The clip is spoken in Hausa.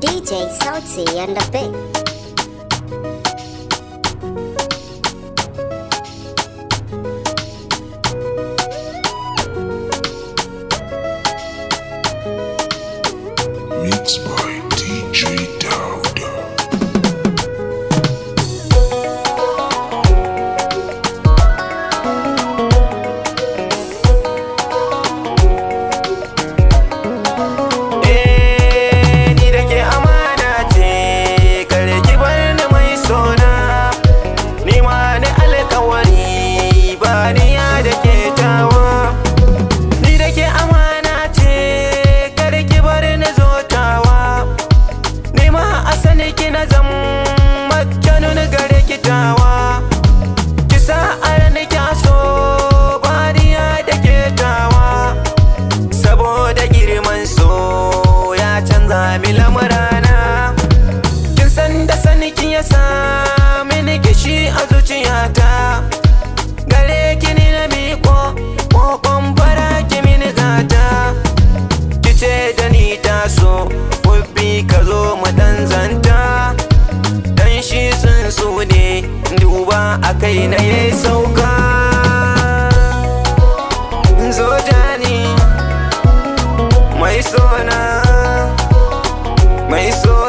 DJ Salty and the Big. Mixed by DJ Dauda. Ni da ke amana ce, kare ki bar ni mai sona. Ni ma ni alkawari ba ni ya da ke tawa. Ni da ke amana ce, kare ki bar ni zotawa. Ni ma a sani ki na zam majanun gare ki tawa. Ki sa'ar ni kya so ba ni ya da ke tawa. Saboda girman so ya canza mi lamurana. Kin san da sani kin ya sa mini kishi a zuciyata. Gare ki ni na miko kokon fara ki mini gata. Ki ce da ni taso wubbi ka zo mu dan zanta. Dan shi sun so ne duba a kai na yayi sauka. Zo jani mai sona, mai sona.